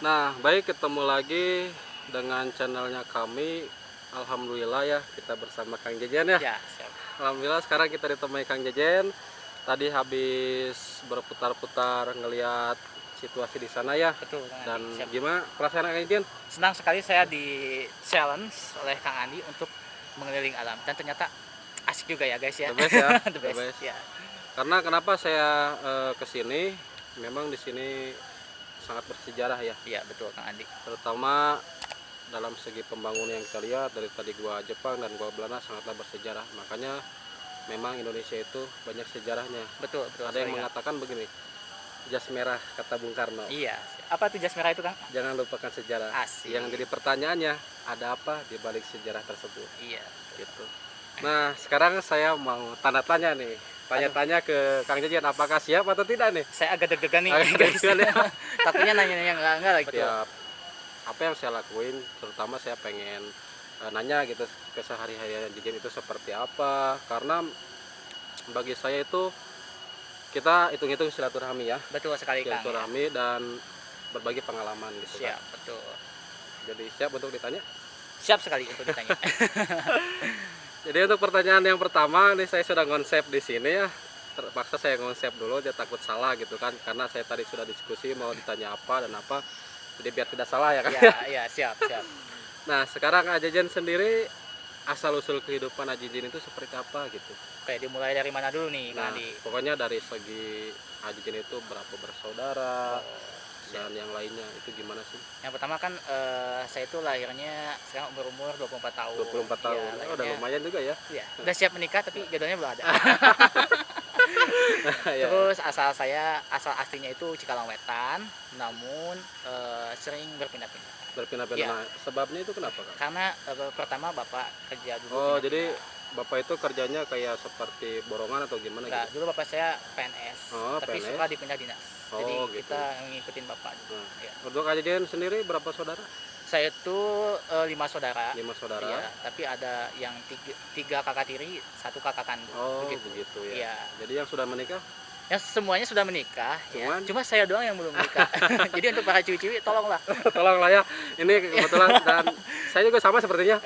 Nah, baik, ketemu lagi dengan channelnya kami. Alhamdulillah ya, kita bersama Kang Jejen ya. Ya, siap. Alhamdulillah sekarang kita ditemui Kang Jejen. Tadi habis berputar-putar ngelihat situasi di sana ya. Betul, Kang Dan Andi. Siap. gimana perasaan Kang Jejen? Senang sekali saya di challenge oleh Kang Andi untuk mengelilingi alam dan ternyata asik juga ya guys ya. The best ya. The best. Ya. Karena kenapa saya ke sini? Memang di sini sangat bersejarah ya. Iya, betul Kang Andi. Terutama dalam segi pembangunan yang kita lihat dari tadi gua Jepang dan gua Belanda sangatlah bersejarah. Makanya memang Indonesia itu banyak sejarahnya. Betul. Ada yang mengatakan begini, jas merah kata Bung Karno. Iya. Apa tuh jas merah itu, Kang? Jangan lupakan sejarah. Asik. Yang jadi pertanyaannya, ada apa di balik sejarah tersebut? Iya. Gitu. Nah, sekarang saya mau tanda tanya nih. Tanya-tanya ke Kang Jejen, apakah siap atau tidak nih? Saya agak deg-degan nih, Agak guys. deg-degan ya. Takutnya nanya-nanya enggak lagi. Betul. Siap. Apa yang saya lakuin, terutama saya pengen nanya gitu kesehari-harian Jejen itu seperti apa, karena bagi saya itu kita hitung-hitung silaturahmi ya, Betul sekali, Kang. silaturahmi dan berbagi pengalaman gitu Siap, kan. betul. Jadi siap untuk ditanya? Siap sekali untuk ditanya. Jadi untuk pertanyaan yang pertama nih, saya sudah konsep di sini ya, terpaksa saya konsep dulu, dia takut salah gitu kan, karena saya tadi sudah diskusi mau ditanya apa dan apa, jadi biar tidak salah ya kan. Iya, siap. Nah, sekarang Ajejen sendiri asal usul kehidupan Ajejen itu seperti apa gitu? Oke, dimulai dari mana dulu nih, Kang Nah, Andi? pokoknya dari segi Ajejen itu berapa bersaudara dan yang lainnya itu gimana sih? Yang pertama kan saya itu lahirnya sekarang umur 24 tahun. 24 tahun. Ya, Oh, udah lumayan juga ya. Ya, udah siap menikah tapi jodohnya belum ada. Ya. Terus asal aslinya itu Cikalongwetan, namun sering berpindah-pindah. Berpindah-pindah. Ya. Nah, sebabnya itu kenapa, Kang? Karena pertama bapak kerja dulu. Oh, pindah-pindah. jadi Bapak itu kerjanya kayak seperti borongan atau gimana Enggak, gitu? dulu bapak saya PNS, Oh, tapi PNS. suka dipindah dinas. Oh, Jadi gitu. kita ngikutin bapak. Nah, Ya. untuk Ajejen sendiri berapa saudara? Saya itu 5 saudara. 5 saudara. Iya, tapi ada yang tiga kakak tiri, 1 kakak kandung. Oh, begitu ya. Iya. Jadi yang sudah menikah? Yang semuanya sudah menikah, Cuman? ya. Cuma saya doang yang belum menikah. Jadi untuk para ciwi-ciwi tolonglah. Tolonglah ya. Ini kebetulan dan saya juga sama sepertinya.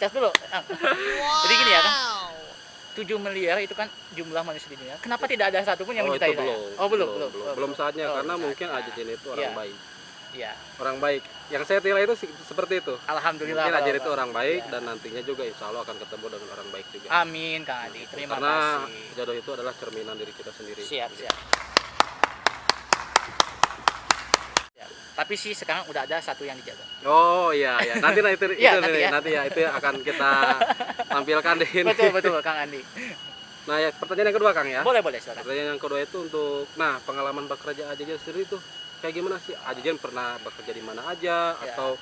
Cas dulu. Jadi gini ya kan. 7 miliar itu kan jumlah manusia di dunia. Kenapa tidak ada satupun yang Oh, mencintai itu saya? belum. Oh, belum. Belum saatnya Oh, karena belum mungkin saatnya. Ajejen itu orang Iya. baik. Iya. Orang baik. Yang saya nilai itu seperti itu. Alhamdulillah. Mungkin Ajejen kalau- itu orang baik Iya. dan nantinya juga insya Allah akan ketemu dengan orang baik juga. Amin, Kang Adi. Terima Karena kasih. jodoh itu adalah cerminan diri kita sendiri. Siap. Tapi sih sekarang udah ada satu yang dijaga. Oh iya ya, nanti itu Iya, nanti ya itu yang akan kita tampilkan di ini. Betul, Kang Andi. Nah, ya pertanyaan yang kedua, Kang ya. Boleh, silakan. Pertanyaan yang kedua itu untuk pengalaman bekerja Ajejen sendiri itu kayak gimana sih? Ajejen pernah bekerja di mana aja Ya. atau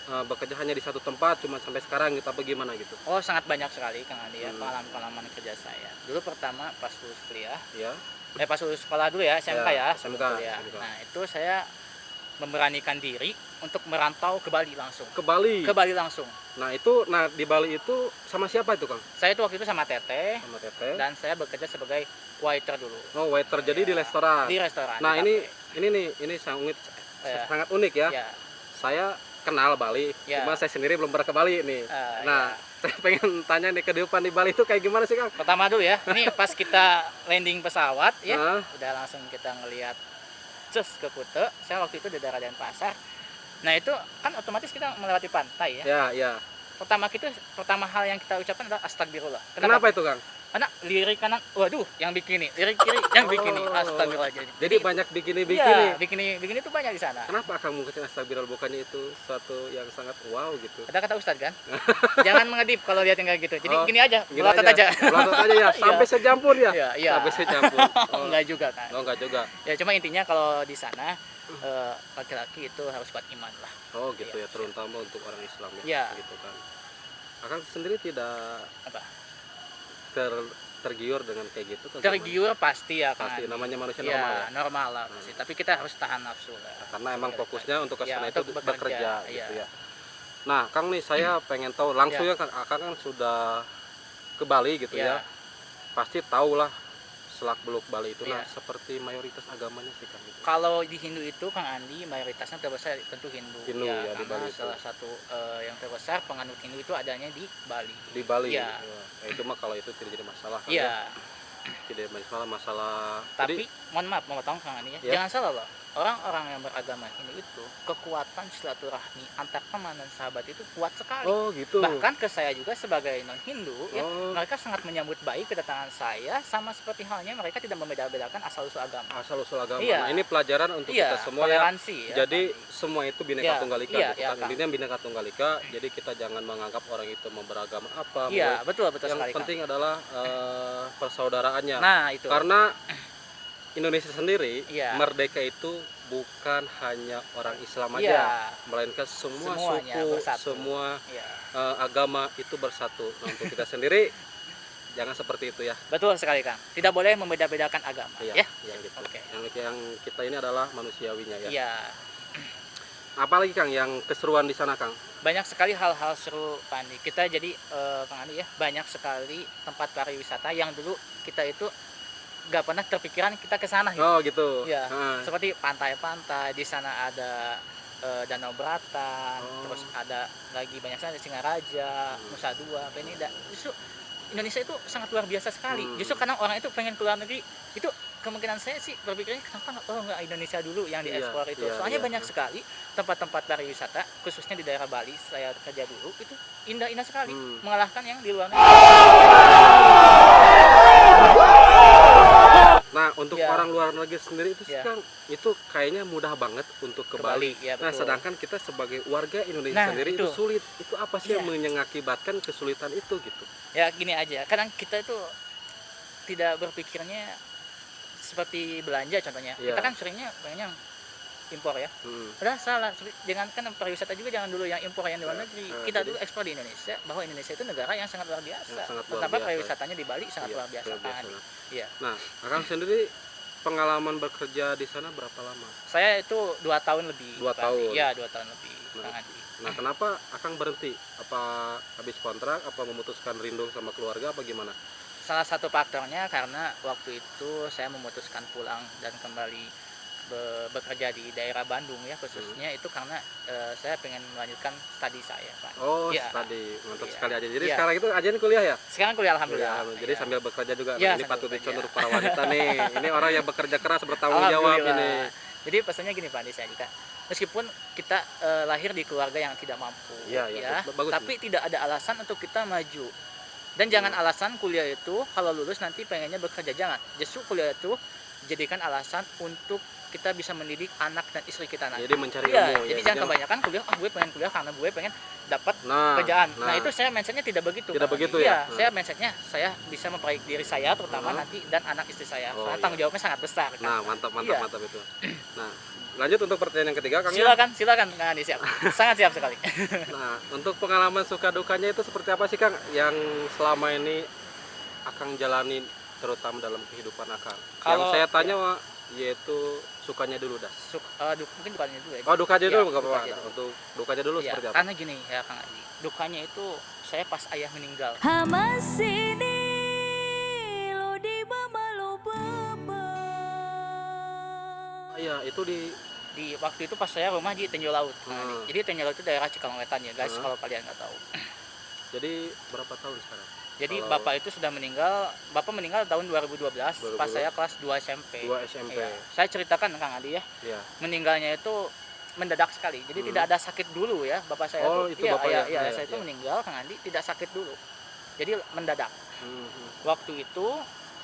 bekerja hanya di satu tempat cuma sampai sekarang gitu apa gimana gitu? Oh, sangat banyak sekali Kang Andi ya pengalaman kerja saya. Dulu pertama pas lulus kuliah, Ya. pas lulus sekolah dulu ya, SMK ya, sebelum SMK, kuliah. SMK. Nah, itu saya memberanikan diri untuk merantau ke Bali langsung. Ke Bali. Ke Bali langsung. Nah, di Bali itu sama siapa itu, Kang? Saya itu waktu itu sama Teteh Sama Teteh. dan saya bekerja sebagai waiter dulu Oh, waiter. Jadi Ya, di restoran. di restoran. Nah, di ini sangat Ya. sangat unik ya. kafe. Ya. Saya kenal Bali, Ya. cuma saya sendiri belum pernah ke Bali nih. Nah, Ya. saya pengen tanya nih kehidupan di Bali itu kayak gimana sih, Kang? Pertama dulu ya, ini pas kita landing pesawat ya, Nah. udah langsung kita ngelihat ke Kute. Saya waktu itu di daerah Denpasar. Nah, itu kan otomatis kita melewati pantai ya. Ya. Pertama hal yang kita ucapkan adalah astagfirullah. Kenapa itu, Kang? Karena lirik kanan, waduh, yang bikini, lirik kiri yang bikini. Oh. Astagfirullah. Jadi banyak bikini-bikini. Iya, bikini itu banyak di sana. Kenapa Kang mungkin astagfirullah, bukannya itu suatu yang sangat wow gitu? Kata Ustadz kan, jangan mengedip kalau lihat yang kayak gitu. Jadi Oh, gini aja, Gini melotot aja. Melotot aja ya, sampai sejam pun ya. Iya. Sampai sejam pun. Oh, Enggak juga kan. oh, enggak juga. Ya cuma intinya kalau di sana laki-laki itu harus kuat iman lah. Oh, gitu Iya, ya, terutama untuk orang Islam ya. Iya. Gitu kan. Akang sendiri tidak Apa? tergiur dengan kayak gitu atau Tergiur pasti ya kan. Pasti, namanya manusia Ya, normal ya. normal lah pasti. Tapi kita harus tahan nafsu lah. Karena emang fokusnya untuk ke Ya, sana itu untuk bekerja iya. gitu ya. Nah, Kang nih saya pengen tahu langsung ya Kang, Akang kan sudah ke Bali gitu Iya. ya. Pasti tahu lah Selak-Beluk Bali itu Iya. nah seperti mayoritas agamanya sih Kang gitu. Kalau di Hindu itu Kang Andi mayoritasnya terbesar tentu Hindu, Hindu ya, di karena Bali itu. salah satu yang terbesar penganut Hindu itu adanya di Bali. Di Bali. Iya. Ya. Nah, itu mah kalau itu tidak jadi masalah Kang Iya, ya. Tidak masalah. tapi Jadi mohon maaf mau potong Kang Andi ya. Ya. Jangan salah loh. Orang-orang yang beragama Hindu itu kekuatan silaturahmi antar teman dan sahabat itu kuat sekali. oh gitu. Bahkan ke saya juga sebagai non Hindu ya, Oh, mereka sangat menyambut baik kedatangan saya, sama seperti halnya mereka tidak membeda-bedakan asal usul agama. asal usul agama. Iya. Nah, ini pelajaran untuk Iya, kita semua ya. toleransi ya. Jadi semua itu bineka Iya, tunggal ika iya, gitu iya, kan. Kang. Intinya bineka tunggal ika. Jadi kita jangan menganggap orang itu beragama apa. Iya, betul Yang sekali Kang. penting adalah persaudaraannya. Nah, itu. Karena Indonesia sendiri Iya. merdeka itu bukan hanya orang Islam aja, Iya. melainkan semua Semuanya suku, bersatu. semua Iya. agama itu bersatu. Nah, untuk kita sendiri jangan seperti itu ya. Betul sekali Kang. Tidak boleh membeda-bedakan agama Iya, ya. yang gitu. Oke. Yang kita ini adalah manusiawinya ya. Iya. Apalagi Kang yang keseruan di sana Kang? Banyak sekali hal-hal seru Pak Andi. Kita jadi Kang Andi ya, banyak sekali tempat pariwisata yang dulu kita itu nggak pernah terpikiran kita ke sana gitu. Oh gitu. Iya. Heeh. Seperti pantai-pantai, di sana ada Danau Beratan, Oh. terus ada lagi banyak sekali Singaraja, Nusa Dua, Penida. Justru Indonesia itu sangat luar biasa sekali. Justru karena orang itu pengen ke luar negeri, itu kemungkinan saya sih berpikirnya kenapa nggak Indonesia dulu yang Iya, diekspor itu. iya, Soalnya iya, banyak iya. sekali tempat-tempat pariwisata, khususnya di daerah Bali, saya kerja dulu, itu indah-indah sekali, mengalahkan yang di luar negeri. Nah, untuk Ya. orang luar negeri sendiri itu sih Ya. Kang, itu kayaknya mudah banget untuk ke Bali. Ya, Nah, betul. sedangkan kita sebagai warga Indonesia Nah, sendiri itu itu. sulit. Itu apa sih yang Iya. mengakibatkan kesulitan itu gitu? Ya gini aja, kadang kita itu tidak berpikirnya seperti belanja contohnya. Iya. Kita kan seringnya pengennya impor ya. Hmm. Padahal salah, jangankan pariwisata juga jangan dulu yang impor yang di luar Nah, negeri. nah, Kita jadi- dulu ekspor di Indonesia, bahwa Indonesia itu negara yang sangat luar biasa. Yang sangat luar Betapa biasa. pariwisatanya di Bali sangat Iya, luar biasa luar biasa. kan. Iya. Nah, Akang sendiri pengalaman bekerja di sana berapa lama? Saya itu 2 tahun lebih. 2 Pak tahun. Andi. Iya, 2 tahun lebih. Nah, Kang Andi. Nah, kenapa Akang berhenti? Apa habis kontrak? Apa memutuskan rindu sama keluarga? Apa gimana? Salah satu faktornya karena waktu itu saya memutuskan pulang dan kembali bekerja di daerah Bandung ya, khususnya itu karena saya pengen melanjutkan studi saya Pak. Oh, Iya. tadi mantap Iya. sekali aja. Jadi Iya. sekarang itu ajain kuliah ya? Sekarang kuliah alhamdulillah. Kuliah. Jadi Iya. sambil bekerja juga. Iya, Nah, ini sambil patut bekerja. dicontoh para wanita nih. Ini orang yang bekerja keras bertanggung jawab ini. Alhamdulillah. Jadi pesannya gini Pak Andi, saya juga meskipun kita lahir di keluarga yang tidak mampu Iya, iya, ya, bagus tapi tidak ada alasan untuk kita maju. Dan jangan alasan kuliah itu kalau lulus nanti pengennya bekerja, jangan. Justru kuliah itu jadikan alasan untuk kita bisa mendidik anak dan istri kita nanti. Jadi mencari Iya, ilmu. jadi jangan kebanyakan kuliah, gue pengen kuliah karena gue pengen dapat Nah, kerjaan. Nah, itu saya mindsetnya tidak begitu. Tidak Kang Andi. begitu Iya, ya? saya mindsetnya saya bisa memperbaiki diri saya terutama nanti dan anak istri saya. Oh, Soalnya iya. tanggung jawabnya sangat besar. Kang. Nah, mantap Iya. itu. Nah, lanjut untuk pertanyaan yang ketiga, Kang. ya. Silakan Kang Andi, siap. Sangat siap sekali. Nah, untuk pengalaman suka dukanya itu seperti apa sih, Kang? Yang selama ini Akang jalani terutama dalam kehidupan Akang. Yang Kalau- saya tanya yaitu sukanya dulu dah. Mungkin dukanya dulu ya. Oh, duka aja Iya, dulu nggak duka apa-apa. aja dulu. Untuk dukanya dulu Iya, seperti apa? karena gini ya Kang Andi, dukanya itu saya pas ayah meninggal. Hamasini lo di baba lo baba. Iya, itu Di waktu itu pas saya rumah di Tenjo Laut. Kang Andi. Hmm. Jadi Tenjo Laut itu daerah Cikalong Wetan ya guys, Hmm. kalau kalian nggak tahu. jadi berapa tahun sekarang? Jadi Kalau- bapak itu sudah meninggal, bapak meninggal tahun 2012 pas 2012. saya kelas 2 SMP. 2 SMP. Iya. Saya ceritakan Kang Andi ya, Iya. meninggalnya itu mendadak sekali. Jadi tidak ada sakit dulu ya, bapak saya Oh, tuh. itu Iya, bapaknya. iya, Iya, saya itu iya. meninggal Kang Andi tidak sakit dulu. Jadi mendadak. Hmm. Waktu itu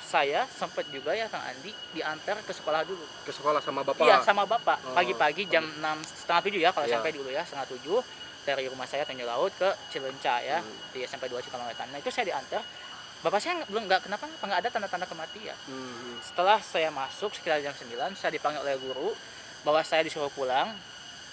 saya sempat juga ya Kang Andi diantar ke sekolah dulu. Ke sekolah sama bapak? Iya sama bapak. Oh, Pagi-pagi jam 6:30 ya kalau Iya. sampai dulu ya 6:30 dari rumah saya Tenjo Laut ke Cileunca ya Hmm. di SMP 2 Cikalong Wetan. Nah itu saya diantar. Bapak saya belum nggak kenapa nggak ada tanda-tanda kematian. Hmm. Setelah saya masuk sekitar jam 9 saya dipanggil oleh guru bahwa saya disuruh pulang.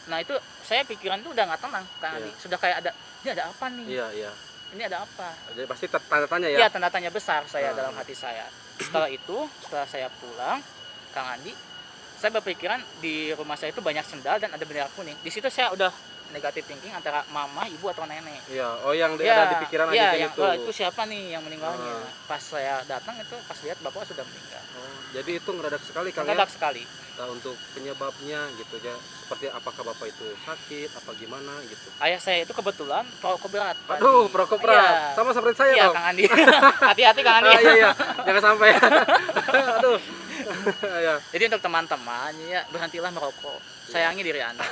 Nah itu saya pikiran tuh udah nggak tenang Kang Iya. Andi. Sudah kayak ada ini ada apa nih? Iya, iya. Ini ada apa? Jadi pasti tanda tanya Iya ya? tanda tanya besar saya Nah. dalam hati saya. Setelah itu, setelah saya pulang, Kang Andi, saya berpikiran di rumah saya itu banyak sendal dan ada bendera kuning. Di situ saya udah negatif thinking antara mama, ibu atau nenek. Iya, oh yang Ya, ada di pikiran ya, Ajejen yang, itu. "Wah, itu siapa nih yang meninggalnya?" Ah. Pas saya datang itu pas lihat bapak sudah meninggal. Oh, jadi itu ngedadak sekali Kang ya. Mendadak sekali. Nah, untuk penyebabnya gitu ya. Seperti apakah Bapak itu sakit apa gimana gitu. Ayah saya itu kebetulan perokok berat. Pak. Aduh, perokok berat. Iya. Sama seperti saya Iya, dong. Kang Andi. Hati-hati Kang Andi. Ah, iya iya, jangan sampai. Aduh. Ya. Jadi untuk teman-teman ya berhentilah merokok. Sayangi diri Anda.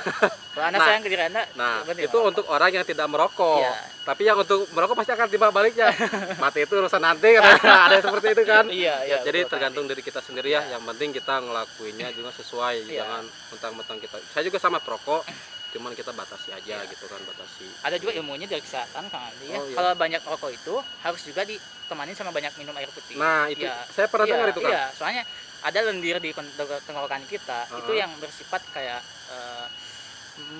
Kalau Anda Nah, sayang ke diri Anda, Nah, berhenti itu merokok. untuk orang yang tidak merokok. Iya. Tapi yang untuk merokok pasti akan timbal baliknya. Mati itu urusan nanti katanya. Ada yang seperti itu kan. Iya, iya. Jadi betul, tergantung dari kita sendiri ya. Iya. Yang penting kita ngelakuinnya juga sesuai. Iya. Jangan mentang-mentang kita. Saya juga sama perokok, cuman kita batasi aja gitu kan, batasi. Ada juga ilmunya dari kesehatan Kang Andi ya. Oh, iya. Kalau banyak rokok itu harus juga ditemani sama banyak minum air putih. Nah, itu Iya. saya pernah Iya, dengar itu kan. Iya, soalnya ada lendir di tenggorokan kita itu Uh-huh. yang bersifat kayak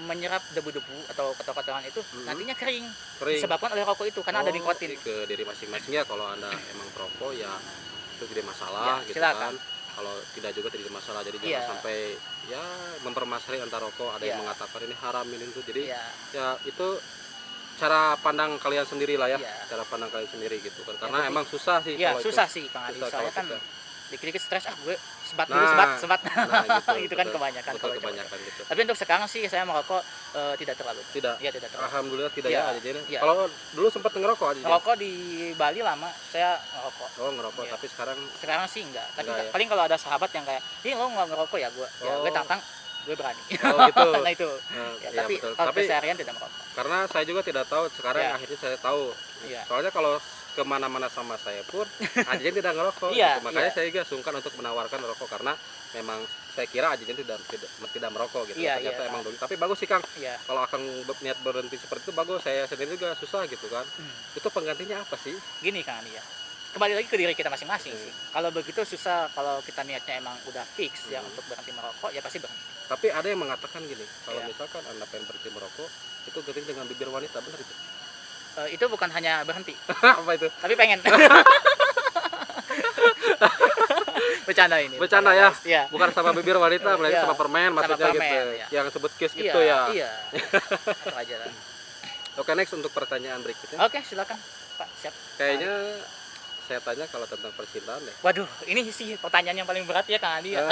menyerap debu-debu atau kotoran-kotoran itu nantinya kering. Kering. Disebabkan oleh rokok itu karena ada Oh, nikotin. ke diri masing-masing ya. Kalau Anda emang perokok ya itu tidak masalah Ya, gitu silakan. kan. Kalau tidak juga tidak masalah. Jadi Iya. jangan sampai ya mempermasalahin antara rokok. Ada yang Iya. mengatakan ini haram ini itu. Jadi Iya. ya itu cara pandang kalian sendiri lah ya. Iya. Cara pandang kalian sendiri gitu kan. Ya, Karena tapi- emang susah sih Iya, kalau susah itu. sih Kang Adi. Susah Soalnya kalau kan kita. dikit-dikit stres gue sebat Nah, dulu sebat. Nah, gitu, Itu kan betul. kebanyakan Betul, kalau cowok. kebanyakan gitu. Tapi untuk sekarang sih saya merokok tidak terlalu. Tidak. Iya, tidak terlalu. Alhamdulillah tidak Iya, ya aja jadi. iya. Kalau dulu sempat ngerokok aja. Ngerokok di Bali lama, saya ngerokok. Oh, ngerokok Iya. tapi sekarang Sekarang sih enggak. Tapi Enggak ya? paling kalau ada sahabat yang kayak, "Ih, lo nggak ngerokok ya?" Gue Oh. tantang, gue berani. oh gitu. Nah itu. Ya, Ya, tapi betul. kalau Tapi keseharian tidak merokok. karena saya juga tidak tahu, sekarang Iya. akhirnya saya tahu. Iya. Soalnya kalau kemana-mana sama saya pun Ajejen tidak ngerokok. Iya, gitu. Makanya iya. saya juga sungkan untuk menawarkan rokok karena memang saya kira Ajejen tidak merokok gitu. Iya, Ternyata iya, emang dulu. Tapi bagus sih Kang. Iya. Kalau akan niat berhenti seperti itu bagus. Saya sendiri juga susah gitu kan. Itu penggantinya apa sih? Gini Kang Andi ya. Kembali lagi ke diri kita masing-masing Hmm. sih. Kalau begitu susah, kalau kita niatnya emang udah fix ya untuk berhenti merokok, ya pasti berhenti. Tapi ada yang mengatakan gini, kalau Iya. misalkan Anda pengen berhenti merokok, itu ganti dengan bibir wanita, benar itu? Itu bukan hanya berhenti, Apa itu? tapi pengen. Bercanda ini. Bercanda ya? guys. Iya. Bukan sama bibir wanita, melainkan Iya. sama permen Sama maksudnya permen, gitu. iya. Yang sebut kiss Iya, gitu ya. Iya. Itu aja lah. Oke, next untuk pertanyaan berikutnya. Oke, silakan Pak. Siap. Kayaknya saya tanya kalau tentang percintaan deh. Waduh, ini sih pertanyaan yang paling berat ya Kang Andi ya.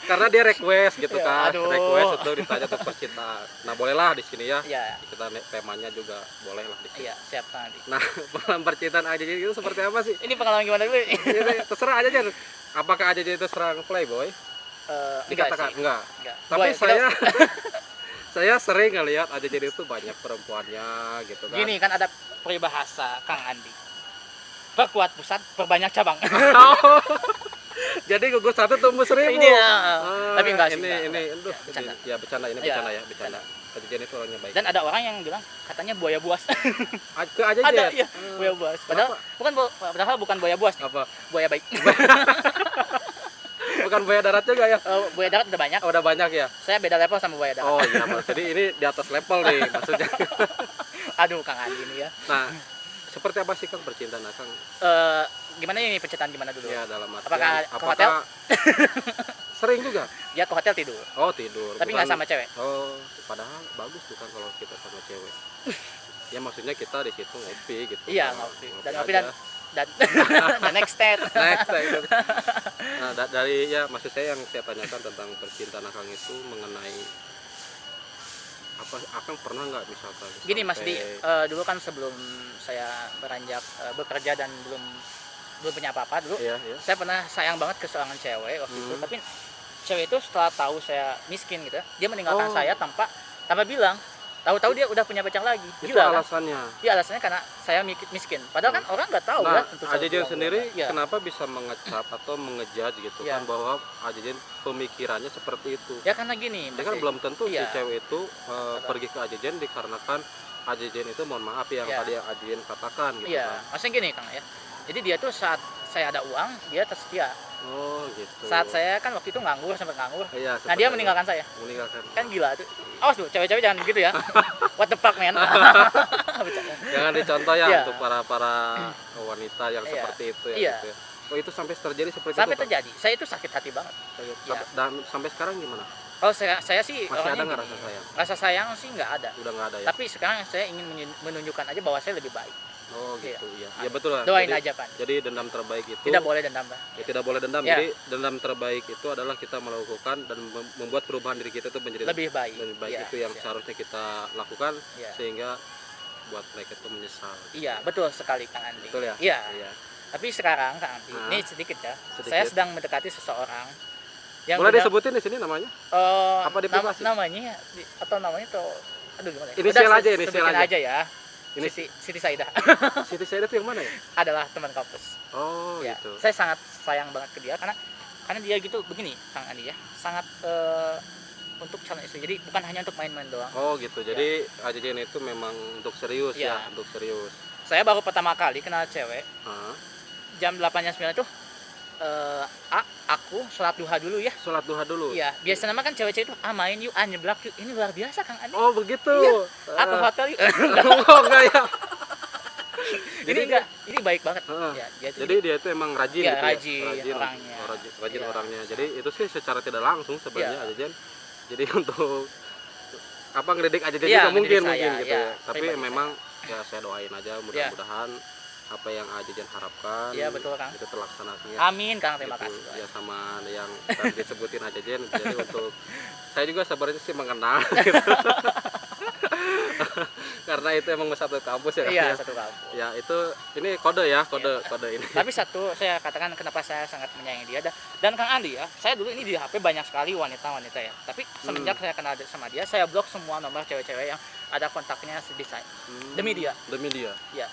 Karena dia request gitu Ya, kan. aduh. Request itu ditanya tentang percintaan. Nah, bolehlah di sini ya. Iya, Kita temanya juga boleh lah di sini. iya, siap Kang Andi. Nah, pengalaman percintaan Ajejen itu seperti apa sih? Ini pengalaman gimana dulu? Ini terserah aja Jen. Apakah Ajejen itu serang playboy? Enggak Dikatakan sih. enggak. Enggak. Tapi Boy, saya saya sering ngelihat Ajejen itu banyak perempuannya gitu kan. gini kan ada peribahasa Kang Andi. Perkuat pusat, perbanyak cabang. Jadi gugus satu tumbuh seribu. Ini ya, Ah, tapi enggak sih. Ini enggak. aduh, Ya, bercanda. ya bercanda ini Iya, bercanda ya, bercanda. Ajejen itu orangnya baik. Dan ada orang yang bilang katanya buaya buas. Ke Ajejen. Ada iya, Ah, buaya buas. Padahal bukan buaya buas nih, apa? buaya baik. Bukan buaya darat juga ya? Buaya darat udah banyak. Oh, udah banyak ya. Saya beda level sama buaya darat. Oh iya, Mas. Jadi ini di atas level nih maksudnya. Aduh Kang Andi ini ya. Nah, seperti apa sih Kang percintaan Kang? Gimana ini percintaan gimana dulu? Ya dalam artian Apakah ke hotel? sering juga? Dia ke hotel tidur, Oh, tidur. tapi Bukan- nggak sama cewek. Oh, padahal bagus tuh kan kalau kita sama cewek. Ya maksudnya kita di situ ngopi gitu. Iya, Nah, ngopi. Dan ngopi aja. dan dan next step. Next. Nah, dari ya maksud saya yang saya tanyakan tentang percintaan Akang itu mengenai apa Akang pernah nggak misalkan Gini Mas Di, sampai- dulu kan sebelum saya beranjak bekerja dan belum punya apa-apa dulu, Iya, iya. saya pernah sayang banget ke seorang cewek waktu itu. Hmm. Tapi cewek itu setelah tahu saya miskin gitu, dia meninggalkan Oh. saya tanpa bilang. Tahu-tahu dia udah punya pacar lagi. Itu Gila kan? alasannya. Dia alasannya karena saya miskin. Padahal kan orang nggak tahu Nah, kan. tentu saja Ajejen bilang, sendiri Iya. kenapa bisa mengecap atau mengejudge gitu Iya. kan bahwa Ajejen pemikirannya seperti itu. Ya karena gini, Dia kan Mas, belum tentu Iya. si cewek itu pergi ke Ajejen dikarenakan Ajejen itu mohon maaf yang Iya. tadi yang Ajejen katakan gitu Iya, kan. maksudnya gini Kang ya. Jadi dia tuh saat saya ada uang, dia tersedia. Oh gitu. Saat saya kan waktu itu nganggur, sempat nganggur. Iya, Nah, seperti dia itu. meninggalkan saya. Meninggalkan. Kan gila tuh. Awas tuh, cewek-cewek jangan begitu ya. What the fuck, man. Bercanda. Jangan dicontoh ya Iya. untuk para wanita yang Iya. seperti itu ya Iya. gitu ya. Oh itu sampai terjadi seperti Sampai itu Kang? terjadi. Saya itu sakit hati banget. Ya. Dan sampai sekarang gimana? Kalau saya sih Masih ada orangnya nggak gini, rasa sayang? rasa sayang sih nggak ada. Udah nggak ada ya? Tapi sekarang saya ingin menunjukkan aja bahwa saya lebih baik. Oh Iya. gitu ya. Ya betul lah. Doain Jadi- aja kan. Jadi dendam terbaik itu Tidak boleh dendam, Bang. ya, tidak boleh dendam. Ya. Jadi dendam terbaik itu adalah kita melakukan dan membuat perubahan diri kita itu menjadi Lebih baik. lebih baik. Iya, Itu yang iya. seharusnya kita lakukan Iya. sehingga buat mereka itu menyesal. Iya, betul sekali Kang Andi. Betul ya? Iya. Iya. Tapi sekarang Kang Andi, Hah? ini sedikit ya. Sedikit. Saya sedang mendekati seseorang yang Boleh benar- disebutin di sini namanya? Apa di privasi? namanya atau namanya tuh aduh gimana ya? Inisial Udah, aja, inisial sebutin aja. ya. Ini Siti Saidah Siti Saida itu yang mana ya? adalah teman kampus. Oh Ya, gitu. saya sangat sayang banget ke dia karena dia gitu begini Kang Andi ya. Sangat untuk calon istri. Jadi bukan hanya untuk main-main doang. Oh gitu. Jadi AJJN itu memang untuk serius Iya. ya, untuk serius. Saya baru pertama kali kenal cewek Hah? jam 8 jam 9 tuh aku sholat duha dulu ya. Sholat duha dulu. Iya, biasanya mah kan cewek-cewek itu main yuk, nyeblak yuk. Ini luar biasa Kang Andi. Oh begitu. Aku hotel yuk. Oh enggak ya. ini enggak, ini baik banget. Heeh. Ya, dia tuh Jadi dia itu emang rajin Iya, gitu rajin ya. orangnya. Rajin Iya. orangnya. Jadi itu sih secara tidak langsung sebenarnya Iya. AJJN. Jadi untuk apa ngedidik AJJN Iya, juga mungkin ngedidik saya, gitu iya. ya. Tapi Pribadi memang ya saya doain aja mudah-mudahan apa yang AJJN harapkan Iya, betul, Kang. itu terlaksana. Amin Kang, terima Gitu. kasih. Ya sama yang tadi disebutin AJJN. Jadi untuk saya juga sebenarnya sih mengenal gitu. Karena itu emang satu kampus ya. Kang, Iya, ya. satu kampus. Ya itu ini kode ya, kode ini. Tapi satu saya katakan kenapa saya sangat menyayangi dia dan Kang Andi ya, saya dulu ini di HP banyak sekali wanita-wanita ya. Tapi semenjak saya kenal sama dia, saya blok semua nomor cewek-cewek yang ada kontaknya di saya. Demi dia. Demi dia. Iya.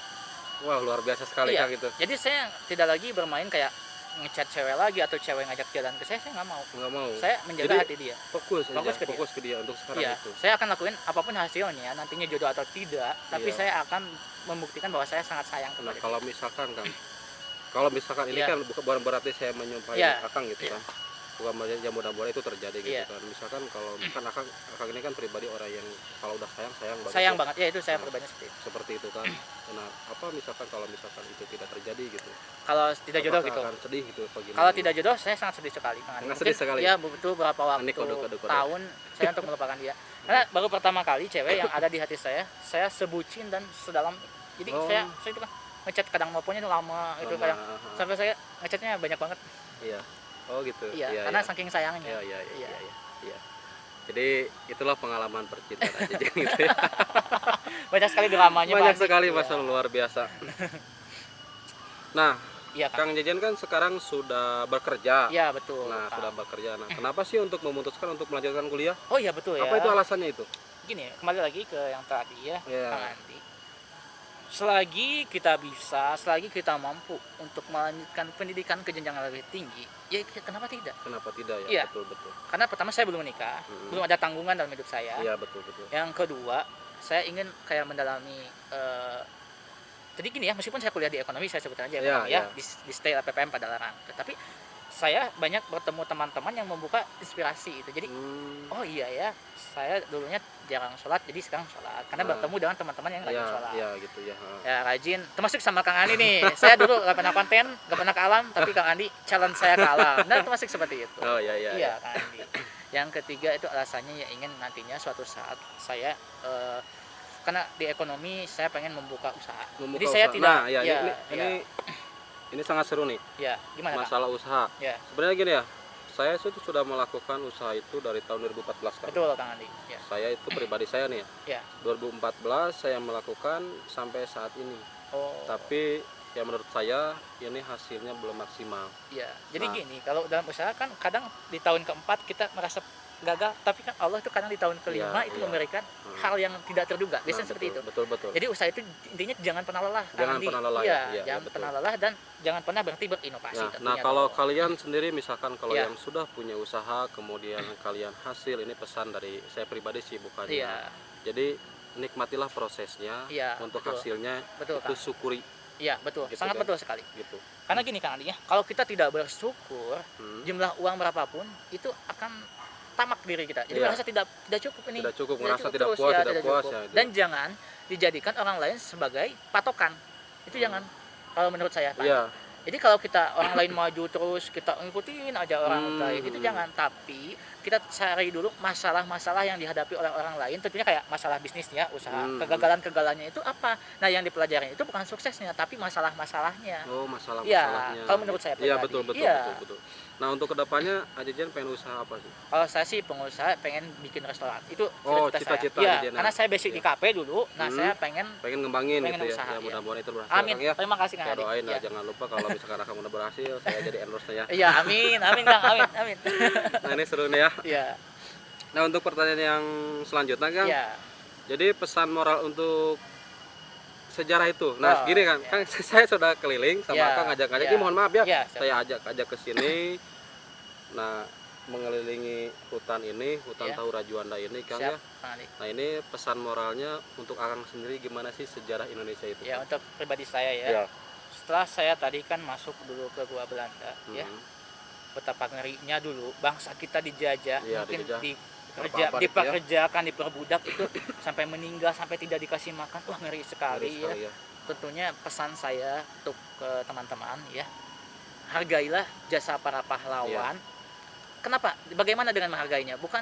Wah luar biasa sekali Iya. Kang gitu. Jadi saya tidak lagi bermain kayak ngechat cewek lagi atau cewek ngajak jalan ke saya nggak mau. Nggak mau. Saya menjaga Jadi, hati dia. fokus aja, fokus ke dia. fokus ke dia untuk sekarang Iya, itu. saya akan lakuin apapun hasilnya, nantinya jodoh atau tidak, tapi Iya. saya akan membuktikan bahwa saya sangat sayang Nah kepada dia. kalau misalkan Kang, kalau misalkan ini Iya. kan bukan berarti saya menyumpahi Iya. Akang gitu Iya. kan. Bukan berarti yang mudah-mudahan itu terjadi gitu Iya. kan. Misalkan kalau kan Akang ini kan pribadi orang yang kalau udah sayang banget. Sayang ya. banget, ya itu saya pribadinya seperti itu. Seperti itu kan. Nah apa misalkan kalau misalkan itu tidak terjadi gitu. Kalau tidak jodoh Apakah gitu. akan sedih gitu apa gimana? Kalau tidak jodoh, saya sangat sedih sekali. Kang Andi. Sangat sedih sekali. Ya butuh berapa waktu Ini kode-kode. tahun saya untuk melupakan dia. Karena baru pertama kali cewek yang ada di hati saya sebucin dan sedalam. Jadi Oh. saya itu kan ngechat kadang teleponnya itu lama itu Lama, kadang aha. sampai saya ngechatnya banyak banget. Iya. Oh gitu. Iya, karena saking sayangnya. Iya, iya, iya, Iya. iya, iya. Jadi itulah pengalaman percintaan aja gitu ya. Banyak sekali dramanya Banyak Pak. sekali Iya. masalah luar biasa. Nah, Iya Kang. Kang Jejen kan sekarang sudah bekerja. Iya betul. Nah, Kang. sudah bekerja. Nah, kenapa sih untuk memutuskan untuk melanjutkan kuliah? Oh iya betul ya. Apa itu alasannya itu? Gini, kembali lagi ke yang tadi ya, Iya. Kang Andi. Selagi kita bisa, selagi kita mampu untuk melanjutkan pendidikan ke jenjang yang lebih tinggi, ya kenapa tidak? Kenapa tidak ya? Iya. Betul, betul. Karena pertama saya belum menikah, belum ada tanggungan dalam hidup saya. Iya, betul, betul. Yang kedua, saya ingin kayak mendalami jadi gini ya, meskipun saya kuliah di ekonomi, saya sebutkan aja Iya, ekonomi ya, iya. di STAIL PPM Padalarang. Tetapi saya banyak bertemu teman-teman yang membuka inspirasi itu. Jadi oh iya ya, saya dulunya jarang sholat, jadi sekarang sholat. Karena Nah. bertemu dengan teman-teman yang rajin Iya, sholat. iya gitu ya. Ha. Ya rajin, termasuk sama Kang Andi nih. Saya dulu gak pernah konten, gak pernah ke alam, tapi Kang Andi challenge saya ke alam. Nah termasuk seperti itu. Oh iya, iya. Iya Kang Andi. Yang ketiga itu alasannya ya ingin nantinya suatu saat saya karena di ekonomi saya pengen membuka usaha. Membuka Jadi saya usaha. tidak Nah, ya, ya, ini sangat seru nih. ya, gimana Kang? Masalah usaha. Ya, Sebenarnya gini ya, saya itu sudah melakukan usaha itu dari tahun 2014 kan. betul Kang Andi. Ya. Saya itu pribadi saya nih ya. Ya. 2014 saya melakukan sampai saat ini. Oh. Tapi ya menurut saya ini hasilnya belum maksimal. Ya. Jadi Nah. gini, kalau dalam usaha kan kadang di tahun keempat kita merasa gagal, tapi kan Allah itu kadang di tahun kelima Iya, itu iya. memberikan hal yang tidak terduga. Biasanya Nah, seperti itu. betul, betul. Jadi usaha itu intinya jangan pernah lelah. Kang Jangan Andi. pernah lelah, Iya, ya. Iya, jangan betul. pernah lelah dan jangan pernah berhenti berinovasi. Nah, tentunya nah kalau dong. kalian sendiri misalkan kalau Iya. yang sudah punya usaha kemudian kalian hasil, ini pesan dari saya pribadi sih bukannya. Iya, Jadi nikmatilah prosesnya, Iya, untuk betul. hasilnya betul itu Kang. syukuri Iya, betul. Gitu Sangat kan. betul sekali. gitu. Karena gini Kang Andi ya, kalau kita tidak bersyukur, Hmm. jumlah uang berapapun itu akan tamak diri kita. Jadi Iya. merasa tidak cukup ini. Tidak cukup, merasa cukup tidak terus, puas, ya, tidak puas cukup. ya itu. Dan jangan dijadikan orang lain sebagai patokan. Itu jangan kalau menurut saya Pak. Iya. Jadi kalau kita orang lain maju terus kita ngikutin aja orang lain itu jangan, tapi kita cari dulu masalah-masalah yang dihadapi oleh orang lain, tentunya kayak masalah bisnisnya, usaha, kegagalan-kegagalannya itu apa. Nah, yang dipelajarin itu bukan suksesnya, tapi masalah-masalahnya. Oh, Ya, masalah-masalahnya. kalau menurut saya Iya, pribadi. betul, betul, Iya. betul, betul. Nah, untuk kedepannya Ajejen pengen usaha apa sih? Kalau saya sih pengusaha pengen bikin restoran. Itu Oh, cita-cita cita-cita saya. Iya, Ajejen ya? karena saya basic Iya. di kafe dulu. Nah, saya pengen Pengen ngembangin pengen gitu ya. usaha, Ya, iya. mudah-mudahan itu berhasil amin. Kang ya. Terima kasih Kang Saya Adi. doain lah, Iya. jangan lupa kalau misalkan Akang udah berhasil, saya jadi endorse ya. Iya, amin, amin Kang, amin, amin. Nah, ini seru nih ya. Iya. Nah, untuk pertanyaan yang selanjutnya Kang. Iya. Jadi pesan moral untuk sejarah itu. Nah, Oh, gini kan, iya. kan saya sudah keliling sama Iya, Akang ngajak-ngajak. iya. Ini mohon maaf ya. Iya, siap. Saya ajak ke sini. Nah, mengelilingi hutan ini, hutan Iya. Tahura Juanda ini Kang Siap, ya. Kang Adi. Nah, ini pesan moralnya untuk Akang sendiri gimana sih sejarah Indonesia itu? Ya, untuk pribadi saya ya. Ya. Setelah saya tadi kan masuk dulu ke gua Belanda, ya. Betapa ngerinya dulu bangsa kita dijajah, Iya, mungkin dijajah. dikerja, Terpapar itu ya. diperkerjakan, diperbudak itu sampai meninggal, sampai tidak dikasih makan. Wah, ngeri sekali, Ngeri ya. sekali ya. Tentunya pesan saya untuk ke teman-teman ya, hargailah jasa para pahlawan. Kenapa? Bagaimana dengan menghargainya? Bukan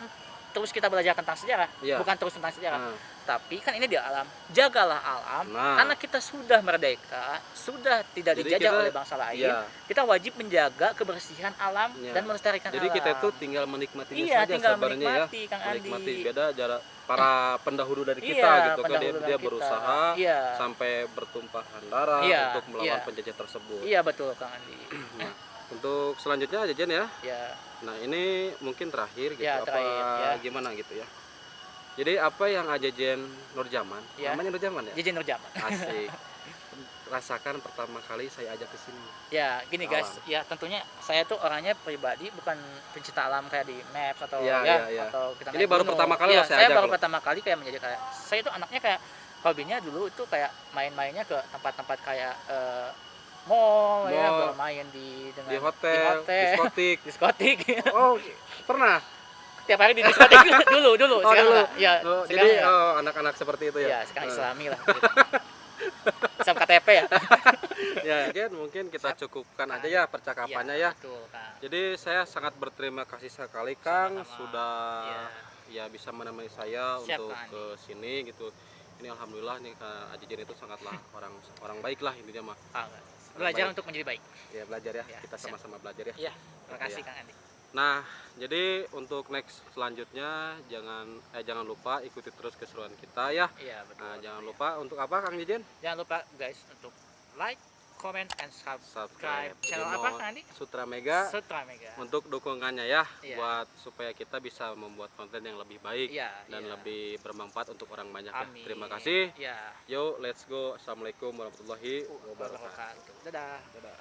terus kita belajar tentang sejarah, Iya. bukan terus tentang sejarah, Nah, tapi kan ini di alam. Jagalah alam, Nah. karena kita sudah merdeka, sudah tidak Jadi dijajah kita- oleh bangsa lain. iya. Kita wajib menjaga kebersihan alam Iya. dan melestarikan Jadi alam. kita tuh tinggal menikmatinya Iya, saja tinggal sabarnya ya. menikmati, Kang Andi. Menikmati beda jarak para pendahulu dari kita Iya, gitu kan pendahulu dia dari kita. berusaha Iya. sampai bertumpahan darah Iya, untuk melawan iya. penjajah tersebut. Iya, betul Kang Andi. Nah, untuk selanjutnya Jajan ya. Ya, Nah, ini mungkin terakhir gitu Ya, apa terakhir, ya. gimana gitu ya. Jadi apa yang Ajejen Nurjaman, Ya. namanya Nurjaman ya? Jajan Nurjaman. Asik. Rasakan pertama kali saya ajak ke sini. Ya, gini guys, Alam. ya tentunya saya tuh orangnya pribadi bukan pencinta alam kayak di Maps atau Iya, ya, iya, iya. atau kita Ini naik baru gunung. pertama kali Iya, loh saya saya ajak baru loh. pertama kali kayak menjadi kayak saya itu anaknya kayak hobinya dulu itu kayak main-mainnya ke tempat-tempat kayak mall ya, Mall. bermain di dengan Di hotel, diskotik. diskotik. Oh, pernah? Tiap hari di diskotik dulu Oh, sekarang dulu. enggak. Ya, Oh, sekarang jadi enggak. anak-anak seperti itu ya. Ya, sekarang Eh. Islami lah. Gitu. Sama KTP ya. Ya, Jen, mungkin kita cukupkan aja ya percakapannya ya. Betul, Kang. Jadi saya sangat berterima kasih sekali Kang Sama-sama. sudah Iya. ya bisa menemani saya Siap, untuk Kang Andi. ke sini gitu. Ini alhamdulillah nih Kak Ajejen itu sangatlah orang baik lah intinya mah. Ah, belajar baik. untuk menjadi baik. Ya belajar ya, Ya, kita siap. sama-sama belajar ya. Iya, terima kasih Iya. Kang Andi. Nah, jadi untuk next selanjutnya jangan lupa ikuti terus keseruan kita ya. Iya, betul. Nah, jangan lupa untuk apa Kang Jejen? Jangan lupa guys untuk like, comment, and subscribe channel Jadi apa mau Kang Andi? Sutra Mega Sutra Mega. untuk dukungannya ya, Iya. buat supaya kita bisa membuat konten yang lebih baik Iya, dan iya. lebih bermanfaat untuk orang banyak Amin. ya. Terima kasih. Ya. Yo, let's go. Assalamualaikum warahmatullahi wabarakatuh. Wabarakatuh. Dadah. Dadah.